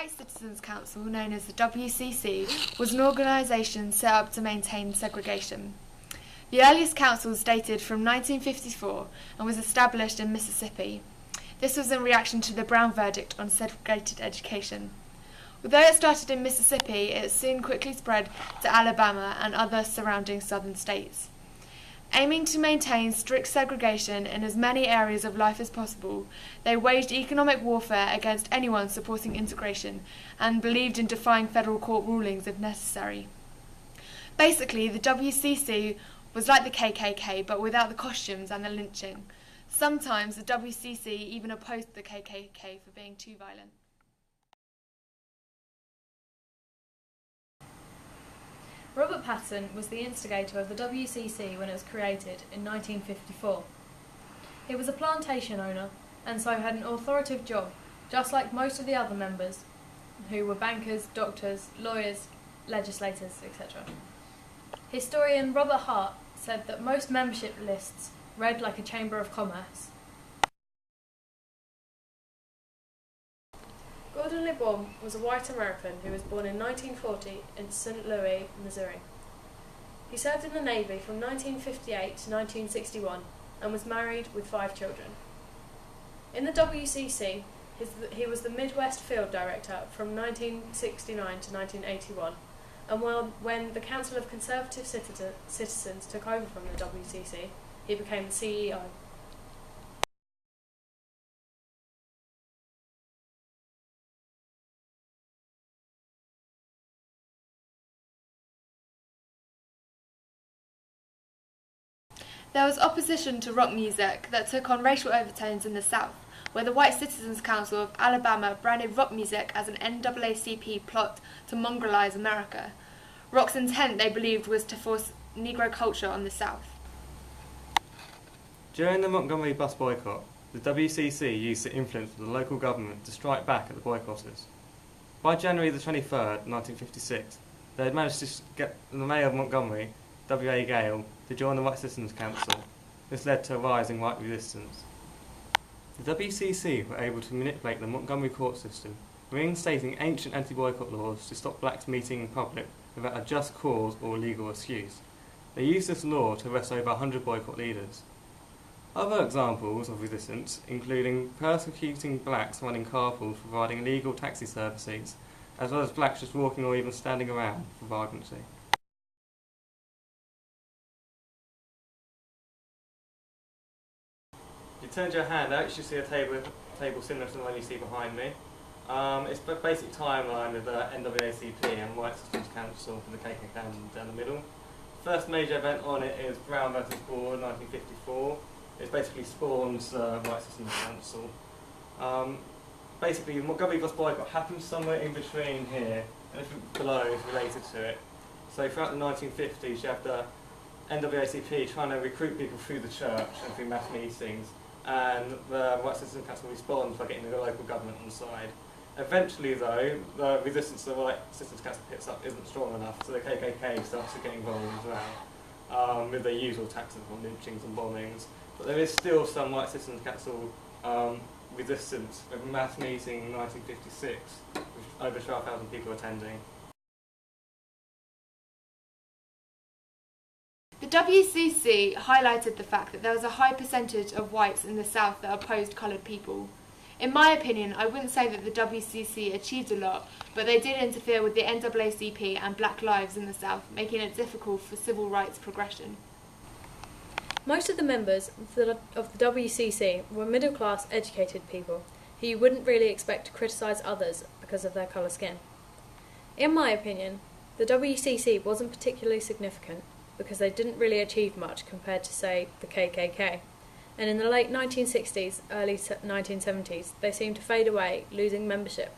White Citizens Council, known as the WCC, was an organisation set up to maintain segregation. The earliest council dated from 1954 and was established in Mississippi. This was in reaction to the Brown verdict on segregated education. Although it started in Mississippi, it soon quickly spread to Alabama and other surrounding southern states. Aiming to maintain strict segregation in as many areas of life as possible, they waged economic warfare against anyone supporting integration and believed in defying federal court rulings if necessary. Basically, the WCC was like the KKK but without the costumes and the lynching. Sometimes the WCC even opposed the KKK for being too violent. Robert Patterson was the instigator of the WCC when it was created in 1954. He was a plantation owner and so had an authoritative job, just like most of the other members, who were bankers, doctors, lawyers, legislators, etc. Historian Robert Hart said that most membership lists read like a chamber of commerce. Gordon LeBon was a white American who was born in 1940 in St. Louis, Missouri. He served in the Navy from 1958 to 1961 and was married with 5 children. In the WCC, he was the Midwest Field Director from 1969 to 1981, and when the Council of Conservative Citizens took over from the WCC, he became the CEO. There was opposition to rock music that took on racial overtones in the South, where the White Citizens Council of Alabama branded rock music as an NAACP plot to mongrelize America. Rock's intent, they believed, was to force Negro culture on the South. During the Montgomery bus boycott, the WCC used the influence of the local government to strike back at the boycotters. By January the 23rd, 1956, they had managed to get the mayor of Montgomery, W.A. Gale, to join the White Citizens Council. This led to a rise in white resistance. The WCC were able to manipulate the Montgomery court system, reinstating ancient anti-boycott laws to stop blacks meeting in public without a just cause or legal excuse. They used this law to arrest over 100 boycott leaders. Other examples of resistance including persecuting blacks running carpools providing illegal taxi services, as well as blacks just walking or even standing around for vagrancy. You turn your hand out, you should see a table similar to the one you see behind me. It's the basic timeline of the NAACP and White Citizens Council for the KKK down the middle. First major event on it is Brown versus Board, 1954. It basically spawns White Citizens Council. Basically, the Montgomery bus boycott happens somewhere in between here, and everything below is related to it. So throughout the 1950s, you have the NAACP trying to recruit people through the church and through mass meetings, and the White Citizens Council responds by getting the local government on side. Eventually, though, the resistance to the White Citizens Council picks up isn't strong enough, so the KKK starts to get involved as well, with their usual tactics of lynchings and bombings. But there is still some White Citizens Council resistance, with a mass meeting in 1956, with over 12,000 people attending. The WCC highlighted the fact that there was a high percentage of whites in the South that opposed coloured people. In my opinion, I wouldn't say that the WCC achieved a lot, but they did interfere with the NAACP and black lives in the South, making it difficult for civil rights progression. Most of the members of the WCC were middle-class, educated people who you wouldn't really expect to criticise others because of their colour skin. In my opinion, the WCC wasn't particularly significant because they didn't really achieve much compared to, say, the KKK. And in the late 1960s, early 1970s, they seemed to fade away, losing membership,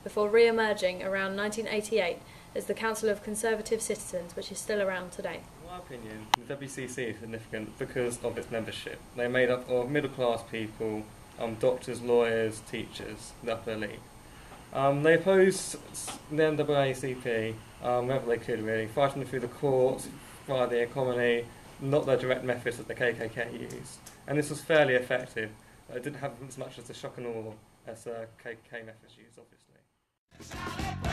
before re-emerging around 1988 as the Council of Conservative Citizens, which is still around today. In my opinion, the WCC is significant because of its membership. They're made up of middle-class people, doctors, lawyers, teachers, the upper elite. They opposed the NAACP wherever they could, really, fighting them through the courts, via the economy, not the direct methods that the KKK used. And this was fairly effective. It didn't have as much as the shock and awe as the KKK methods used, obviously. Charlie